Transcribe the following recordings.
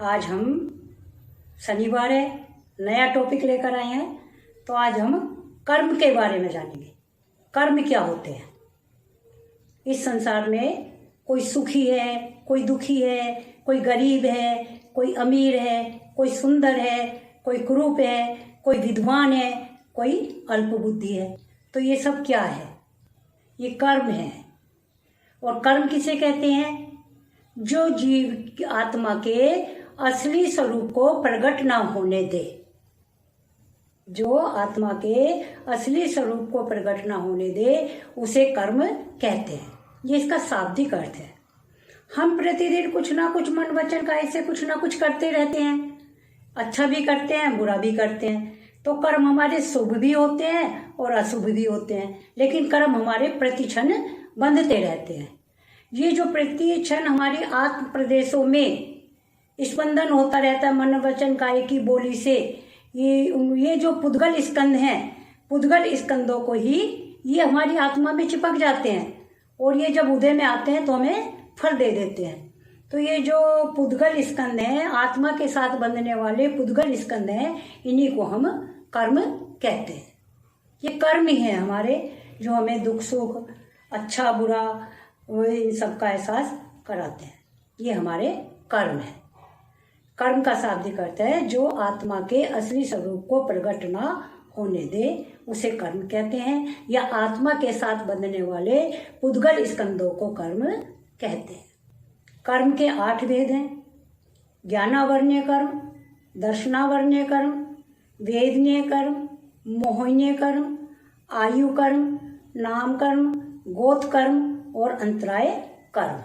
आज हम शनिवार है, नया टॉपिक लेकर आए हैं। तो आज हम कर्म के बारे में जानेंगे। कर्म क्या होते हैं। इस संसार में कोई सुखी है, कोई दुखी है, कोई गरीब है, कोई अमीर है, कोई सुंदर है, कोई कुरूप है, कोई विद्वान है, कोई अल्पबुद्धि है। तो ये सब क्या है? ये कर्म है। और कर्म किसे कहते हैं? जो जीव आत्मा के असली स्वरूप को प्रकट ना होने दे। जो आत्मा के असली स्वरूप को प्रकट ना होने दे उसे कर्म कहते हैं। ये इसका शाब्दिक अर्थ है। हम प्रतिदिन कुछ ना कुछ मन वचन काया से कुछ ना कुछ करते रहते हैं। अच्छा भी करते हैं, बुरा भी करते हैं। तो कर्म हमारे शुभ भी होते हैं और अशुभ भी होते हैं, लेकिन कर्म हमारे प्रतिक्षण बंधते रहते हैं। ये जो प्रतिक्षण हमारी आत्म प्रदेशों में स्पंदन होता रहता है मन वचन काया की बोली से, ये जो पुद्गल स्कंद हैं, पुद्गल स्कंदों को ही ये हमारी आत्मा में चिपक जाते हैं और ये जब उदय में आते हैं तो हमें फल दे देते हैं। तो ये जो पुद्गल स्कंद हैं, आत्मा के साथ बंधने वाले पुद्गल स्कंद हैं, इन्हीं को हम कर्म कहते हैं। ये कर्म ही है हमारे, जो हमें दुख सुख, अच्छा बुरा, इन सब का एहसास कराते हैं। ये हमारे कर्म है। कर्म का शाब्दिक अर्थ है जो आत्मा के असली स्वरूप को प्रकट ना होने दे उसे कर्म कहते हैं, या आत्मा के साथ बंधने वाले पुद्गल स्कंदों को कर्म कहते हैं। कर्म के 8 भेद हैं। ज्ञानावरणीय कर्म, दर्शनावरणीय कर्म, वेदनीय कर्म, मोहनीय कर्म, आयु कर्म, नाम कर्म, गोत्र कर्म और अंतराय कर्म।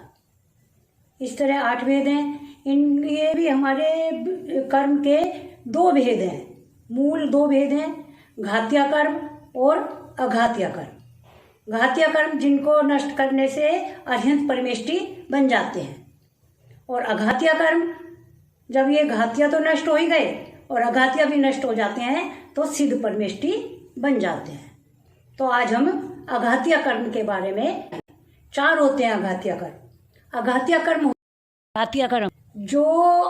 इस तरह 8 भेद हैं। ये भी हमारे कर्म के 2 भेद हैं, मूल 2 भेद हैं, घात्या कर्म और अघात्या कर्म। घात्या कर्म जिनको नष्ट करने से अरिहंत परमेष्टि बन जाते हैं, और अघात्या कर्म जब ये घात्या तो नष्ट हो ही गए और अघात्या भी नष्ट हो जाते हैं तो सिद्ध परमेष्टि बन जाते हैं। तो आज हम अघात्या कर्म के बारे में, 4 होते हैं अघात्या कर्म। अघात्या कर्म जो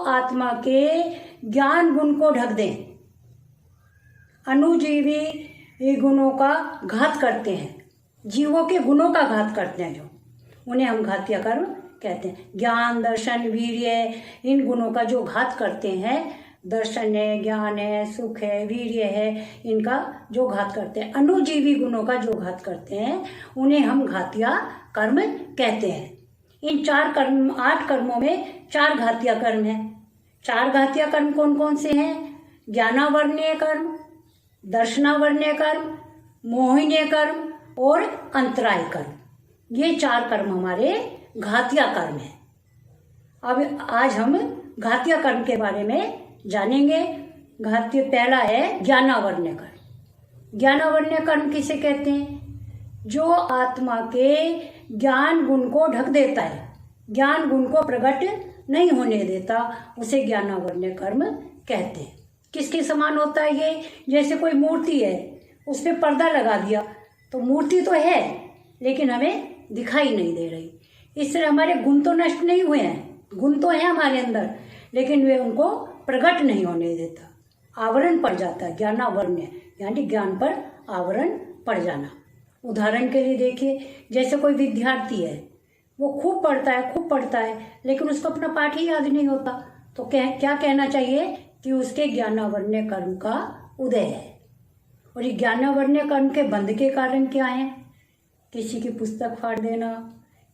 आत्मा के ज्ञान गुण को ढक दें, अनुजीवी गुणों का घात करते हैं, जीवों के गुणों का घात करते हैं, जो उन्हें हम घात्या कर्म कहते हैं। ज्ञान, दर्शन, वीर्य, इन गुणों का जो घात करते हैं, दर्शन है, ज्ञान है, सुख है, वीर्य है, इनका जो घात करते हैं, अनुजीवी गुणों का जो घात करते हैं, उन्हें हम घात्या कर्म कहते हैं। इन 8 कर्मों में 4 घात्या कर्म हैं। 4 घात्या कर्म कौन कौन से हैं? ज्ञानावरणीय कर्म, दर्शनावरणीय कर्म, मोहिनीय कर्म और अंतराय कर्म। ये 4 कर्म हमारे घात्या कर्म हैं। अब आज हम घात्या कर्म के बारे में जानेंगे। घात्य पहला है ज्ञानावरणीय कर्म। ज्ञानावरणीय कर्म किसे कहते हैं? जो आत्मा के ज्ञान गुण को ढक देता है, ज्ञान गुण को प्रकट नहीं होने देता, उसे ज्ञानावरणीय कर्म कहते हैं। किसके समान होता है ये? जैसे कोई मूर्ति है, उस पर पर्दा लगा दिया तो मूर्ति तो है लेकिन हमें दिखाई नहीं दे रही। इस तरह हमारे गुण तो नष्ट नहीं हुए हैं, गुण तो हैं हमारे अंदर, लेकिन वे उनको प्रकट नहीं होने देता, आवरण पड़ जाता है। ज्ञानावरणीय यानी ज्ञान पर आवरण पड़ जाना। उदाहरण के लिए देखिए, जैसे कोई विद्यार्थी है, वो खूब पढ़ता है लेकिन उसको अपना पाठ ही याद नहीं होता, तो क्या कहना चाहिए कि उसके ज्ञानावरणीय कर्म का उदय है। और ये ज्ञानावरणीय कर्म के बंध के कारण क्या हैं? किसी की पुस्तक फाड़ देना,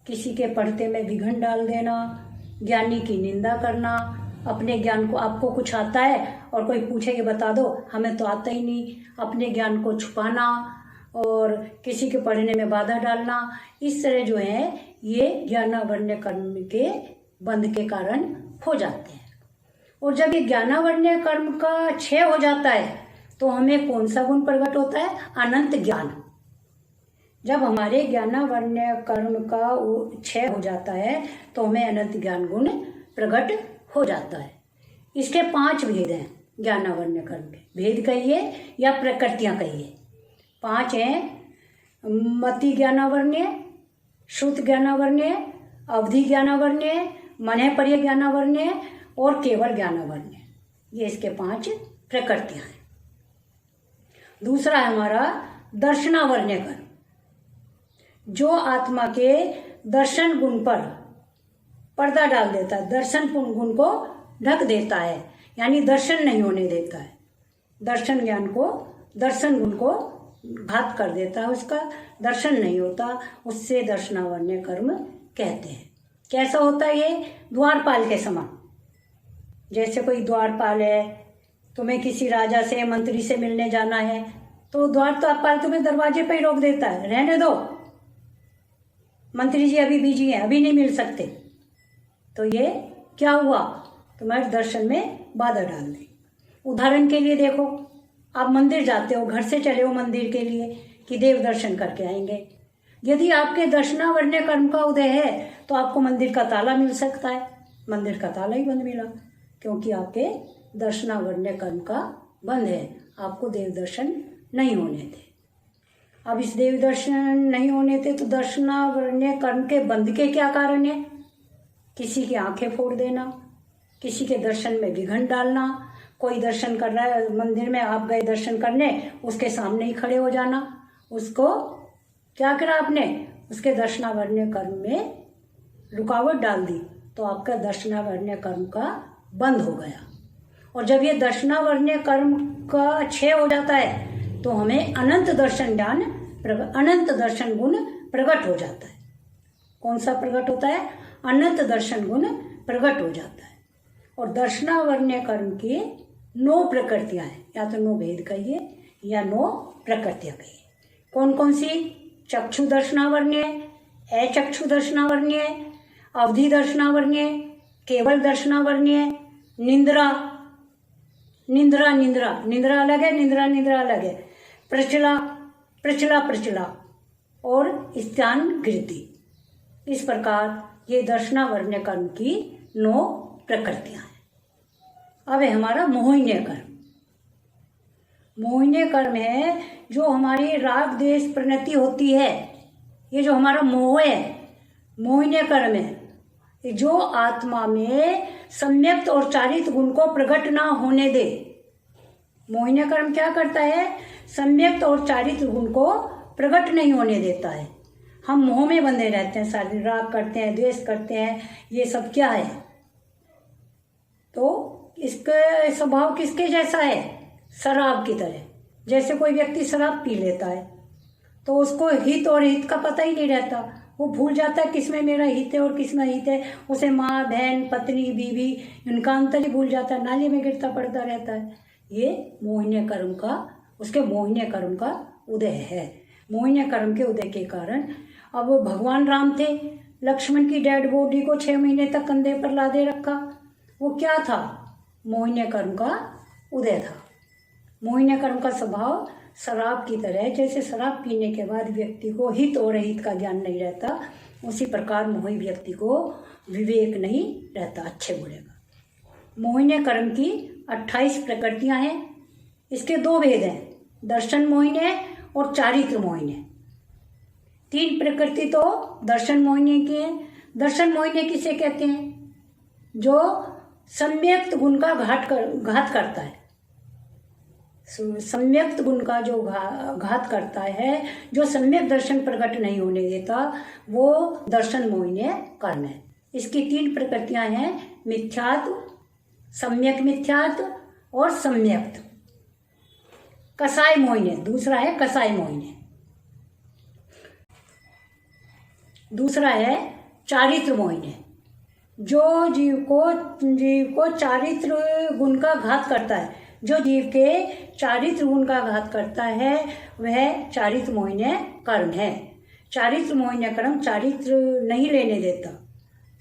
किसी के पढ़ते में विघन डाल देना, ज्ञानी की निंदा करना, अपने ज्ञान को, आपको कुछ आता है और कोई पूछे कि बता दो, हमें तो आता ही नहीं, अपने ज्ञान को छुपाना और किसी के पढ़ने में बाधा डालना। इस तरह जो है ये ज्ञानावरणीय कर्म के बंध के कारण हो जाते हैं। और जब ये ज्ञानावरणीय कर्म का क्षय हो जाता है तो हमें कौन सा गुण प्रकट होता है? अनंत ज्ञान। जब हमारे ज्ञानावरणीय कर्म का क्षय हो जाता है तो हमें अनंत ज्ञान गुण प्रकट हो जाता है। इसके 5 भेद हैं ज्ञानावरणीय कर्म के। भेद कहिए या प्रकृतियाँ कहिए। 5 हैं: मति ज्ञानावरणीय, श्रुत ज्ञानावरणीय, अवधि ज्ञानावरणीय, मनः पर्य ज्ञानावरणीय और केवल ज्ञानावर्ण। ये इसके 5 प्रकृतियां हैं। दूसरा है हमारा दर्शनावर्ण कर्म, जो आत्मा के दर्शन गुण पर पर्दा डाल देता है, दर्शन गुण को ढक देता है, यानी दर्शन नहीं होने देता है, दर्शन ज्ञान को, दर्शन गुण को घात कर देता है, उसका दर्शन नहीं होता, उससे दर्शनावर्ण कर्म कहते हैं। कैसा होता है ये? द्वारपाल के समान। जैसे कोई द्वारपाल है, तुम्हें किसी राजा से मंत्री से मिलने जाना है, तो द्वारपाल तुम्हें दरवाजे पर ही रोक देता है, रहने दो, मंत्री जी अभी बिजी हैं, अभी नहीं मिल सकते। तो ये क्या हुआ? तुम्हारे दर्शन में बाधा डाल दी। उदाहरण के लिए देखो, आप मंदिर जाते हो, घर से चले हो मंदिर के लिए कि देव दर्शन करके आएंगे। यदि आपके दर्शनावर्ण कर्म का उदय है तो आपको मंदिर का ताला मिल सकता है। मंदिर का ताला ही बंद मिला, क्योंकि आपके दर्शनावर्ण कर्म का बंद है, आपको देव दर्शन नहीं होने थे। अब इस देव दर्शन नहीं होने थे तो दर्शनावर्ण कर्म के बंद के क्या कारण है? किसी की आंखें फोड़ देना, किसी के दर्शन में विघ्न डालना, कोई दर्शन कर रहा है मंदिर में, आप गए दर्शन करने, उसके सामने ही खड़े हो जाना, उसको क्या करा आपने? उसके दर्शनावर्ण कर्म में रुकावट डाल दी, तो आपका दर्शनावर्ण कर्म का बंद हो गया। और जब ये दर्शनावर्ण कर्म का क्षय हो जाता है तो हमें अनंत दर्शन ज्ञान, अनंत दर्शन गुण प्रकट हो जाता है। कौन सा प्रकट होता है? अनंत दर्शन गुण प्रकट हो जाता है। और दर्शनावर्ण कर्म की 9 प्रकृतियां हैं, या तो 9 भेद कहिए या 9 प्रकृतियां कहिए। कौन कौन सी? चक्षु दर्शनावर्ण, अचक्षु दर्शनावर्ण, अवधि दर्शनावर्ण, केवल दर्शनावर्ण, निंद्रा, निंद्रा निंद्रा निंद्रा अलग है, निंद्रा निंद्रा अलग है, प्रचला प्रचला प्रचला और स्थान गृति। इस प्रकार ये दर्शनावर्ण कर्म की 9 प्रकृतियां हैं। अब है हमारा मोहिनी कर्म। मोहिनी कर्म है जो हमारी राग द्वेष प्रवृत्ति होती है, ये जो हमारा मोह है, मोहिनी कर्म है जो आत्मा में सम्यक्त और चारित्र गुण को प्रकट ना होने दे। मोहिनी कर्म क्या करता है? सम्यक्त और चारित्र गुण को प्रकट नहीं होने देता है। हम मोह में बंधे रहते हैं, सारे राग करते हैं, द्वेष करते हैं, ये सब क्या है? तो इसका स्वभाव किसके जैसा है? शराब की तरह। जैसे कोई व्यक्ति शराब पी लेता है तो उसको हित और हित का पता ही नहीं रहता, वो भूल जाता है किसमें मेरा हित है और किसमें हित है। उसे माँ, बहन, पत्नी, बीवी, इनका अंतर ही भूल जाता है, नाली में गिरता पड़ता रहता है। ये मोहिनी कर्म का, उसके मोहिनी कर्म का उदय है। मोहिनी कर्म के उदय के कारण अब भगवान राम थे, लक्ष्मण की डेड बॉडी को 6 महीने तक कंधे पर लादे रखा। वो क्या था? मोहिनी कर्म का उदय था। मोहिनी कर्म का स्वभाव शराब की तरह, जैसे शराब पीने के बाद व्यक्ति को हित और अहित का ज्ञान नहीं रहता, उसी प्रकार मोही व्यक्ति को विवेक नहीं रहता अच्छे बुरे का। मोहिनी कर्म की 28 प्रकृतियां हैं। इसके 2 भेद हैं, दर्शन मोहिनी और चारित्र मोहिनी। 3 प्रकृति तो दर्शन मोहिनी की है। दर्शन मोहिनी किसे कहते हैं? जो सम्यक्त गुण का घात करता है। सम्यक्त गुण का जो घात करता है, जो सम्यक दर्शन प्रकट नहीं होने देता, वो दर्शन मोहिनी कर्म है। इसकी 3 प्रकृतियां हैं, मिथ्यात्व, सम्यक मिथ्यात्व और सम्यक्त। कसाय मोहिनी दूसरा है, कसाय मोहिनी दूसरा है, चारित्र मोहिनी, जो जीव को चारित्र गुण का घात करता है। जो जीव के चारित्र गुण का घात करता है वह चारित्र मोहिनी कर्म है। चारित्र मोहिनी कर्म चारित्र नहीं लेने देता,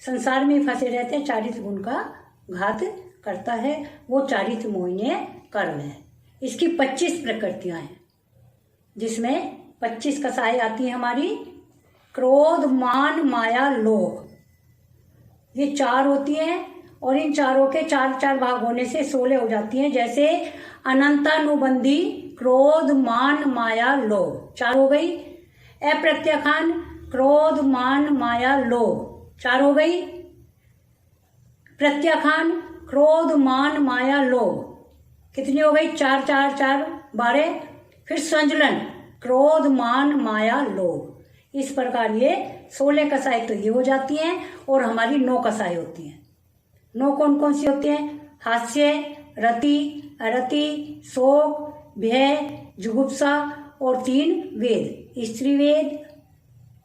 संसार में फंसे रहते हैं, चारित्र गुण का घात करता है, वो चारित्र मोहिनी कर्म है। इसकी 25 प्रकृतियां हैं, जिसमें 25 कसाएं आती हैं हमारी। क्रोध, मान, माया, लोभ, ये 4 होती हैं और इन चारों के 4 भाग होने से 16 हो जाती हैं। जैसे अनंतानुबंधी क्रोध, मान, माया, लोभ 4 हो गई। अप्रत्याख्यान क्रोध, मान, माया, लोभ 4 हो गई। प्रत्याख्यान क्रोध मान माया लोभ, कितनी हो गई? 4 4 4 12। फिर संजलन, क्रोध मान माया लोभ। इस प्रकार ये 16 कसाई तो ये हो जाती हैं और हमारी 9 कसाई होती हैं। 9 कौन कौन सी होती हैं? हास्य, रति, अरति, शोक, भय, जुगुप्सा और 3 वेद, स्त्री वेद,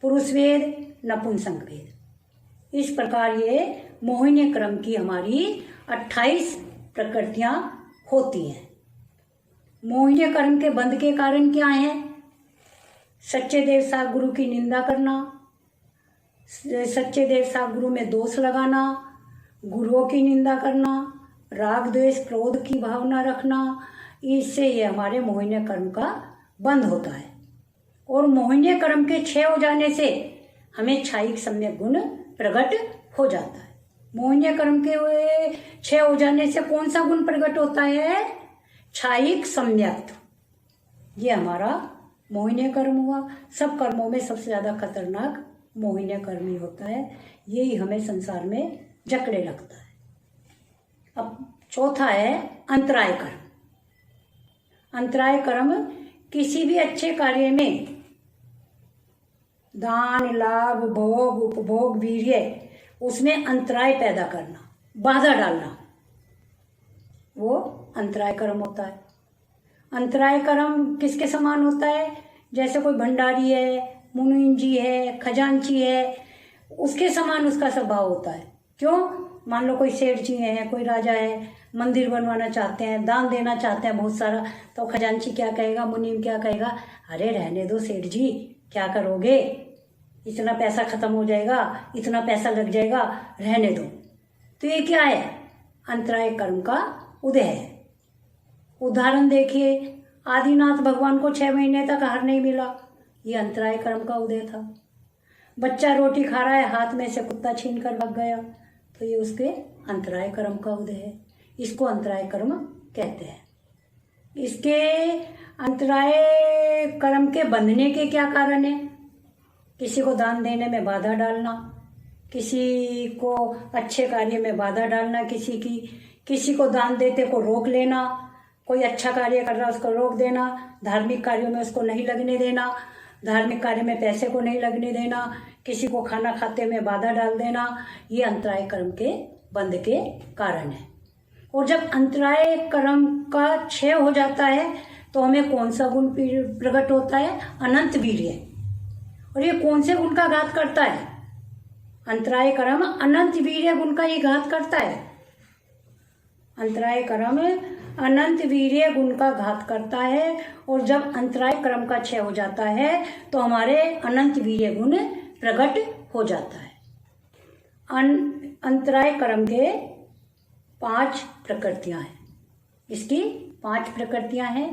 पुरुष वेद, नपुंसक वेद। इस प्रकार ये मोहिनी क्रम की हमारी 28 प्रकृतियां होती हैं। मोहिनी क्रम के बंध के कारण क्या हैं? सच्चे देव साहब गुरु की निंदा करना, सच्चे देव साहब गुरु में दोष लगाना, गुरुओं की निंदा करना, राग द्वेष क्रोध की भावना रखना, इससे ये हमारे मोहिनी कर्म का बंध होता है। और मोहिनी कर्म के क्षय हो जाने से हमें क्षायिक सम्यक गुण प्रकट हो जाता है। मोहिनी कर्म के क्षय हो जाने से कौन सा गुण प्रकट होता है? क्षायिक सम्यक। ये हमारा मोहिनी कर्म हुआ। सब कर्मों में सबसे ज्यादा खतरनाक मोहिनी कर्म ही होता है। यही हमें संसार में जकड़े रखता है। अब चौथा है अंतराय कर्म। अंतराय कर्म किसी भी अच्छे कार्य में दान, लाभ, भोग, उपभोग, वीर्य, उसमें अंतराय पैदा करना, बाधा डालना, वो अंतराय कर्म होता है। अंतराय कर्म किसके समान होता है? जैसे कोई भंडारी है, मुनीम जी है, खजांची है, उसके समान उसका स्वभाव होता है। क्यों? मान लो कोई सेठ जी है, कोई राजा है, मंदिर बनवाना चाहते हैं, दान देना चाहते हैं बहुत सारा, तो खजांची क्या कहेगा, मुनीम क्या कहेगा? अरे रहने दो सेठ जी, क्या करोगे, इतना पैसा खत्म हो जाएगा, इतना पैसा लग जाएगा, रहने दो। तो ये क्या है? अंतराय कर्म का उदय है। उदाहरण देखिए, आदिनाथ भगवान को 6 महीने तक आहार नहीं मिला, ये अंतराय कर्म का उदय था। बच्चा रोटी खा रहा है, हाथ में से कुत्ता छीन कर भाग गया, तो ये उसके अंतराय कर्म का उदय है। इसको अंतराय कर्म कहते हैं। इसके अंतराय कर्म के बंधने के क्या कारण है? किसी को दान देने में बाधा डालना, किसी को अच्छे कार्य में बाधा डालना, किसी को दान देते को रोक लेना, कोई अच्छा कार्य कर रहा है उसको रोक देना, धार्मिक कार्यों में उसको नहीं लगने देना, धार्मिक कार्य में पैसे को नहीं लगने देना, किसी को खाना खाते में बाधा डाल देना, ये अंतराय कर्म के बंध के कारण है। और जब अंतराय कर्म का क्षय हो जाता है तो हमें कौन सा गुण प्रकट होता है? अनंत वीर्य। और ये कौन से गुण का घात करता है? अंतराय कर्म अनंत वीर्य गुण का ये घात करता है। अंतराय कर्म अनंत वीर्य गुण का घात करता है। और जब अंतराय कर्म का क्षय हो जाता है तो हमारे अनंत वीर्य गुण प्रकट हो जाता है। अंतराय कर्म के 5 प्रकृतियां हैं। इसकी 5 प्रकृतियां हैं।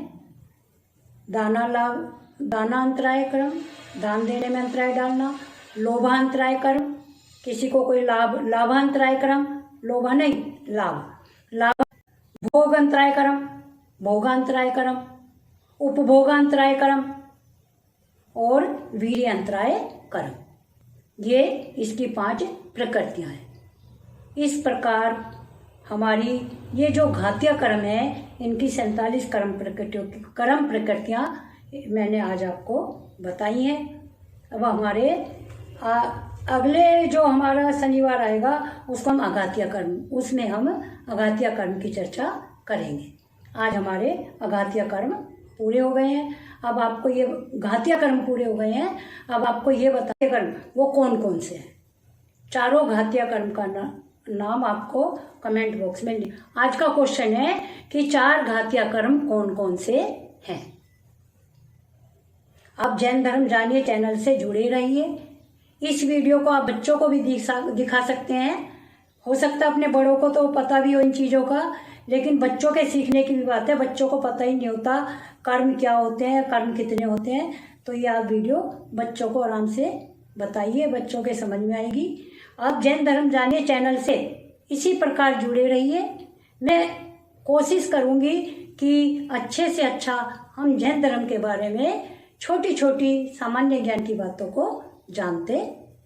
दाना अंतराय कर्म, दान देने में अंतराय डालना। लोभांतराय कर्म, किसी को कोई लाभांतराय कर्म, लोभा नहीं, लाभ। भोगांतराय कर्म, भोगांतराय कर्म। उपभोगांतराय कर्म और वीर्य अंतराय कर्म, ये इसकी 5 प्रकृतियां हैं। इस प्रकार हमारी ये जो घातीय कर्म है, इनकी 47 कर्म प्रकृतियां मैंने आज आपको बताई हैं। अब हमारे अगले जो हमारा शनिवार आएगा उसको हम अघातीय कर्म, उसमें हम अघातीय कर्म की चर्चा करेंगे। आज हमारे अघातीय कर्म पूरे हो गए हैं। अब आपको ये घातीय कर्म पूरे हो गए हैं। अब आपको ये बताइए कर्म वो कौन कौन से हैं। चारों घातीय कर्म का नाम आपको कमेंट बॉक्स में। आज का क्वेश्चन है कि 4 घातीय कर्म कौन कौन से हैं। आप जैन धर्म जानिए चैनल से जुड़े रहिए। इस वीडियो को आप बच्चों को भी दिखा सकते हैं। हो सकता है अपने बड़ों को तो पता भी हो इन चीज़ों का, लेकिन बच्चों के सीखने की भी बात है। बच्चों को पता ही नहीं होता कर्म क्या होते हैं, कर्म कितने होते हैं। तो ये आप वीडियो बच्चों को आराम से बताइए, बच्चों के समझ में आएगी। आप जैन धर्म जानिए चैनल से इसी प्रकार जुड़े रहिए। मैं कोशिश करूँगी कि अच्छे से अच्छा हम जैन धर्म के बारे में छोटी छोटी सामान्य ज्ञान की बातों को जानते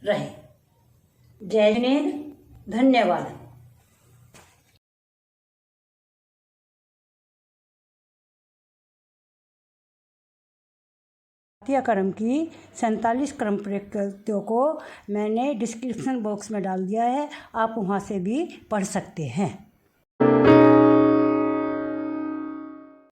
रहें। जय हिंद, धन्यवाद। कर्म की 47 कर्म प्रकृतियों को मैंने डिस्क्रिप्शन बॉक्स में डाल दिया है, आप वहाँ से भी पढ़ सकते हैं।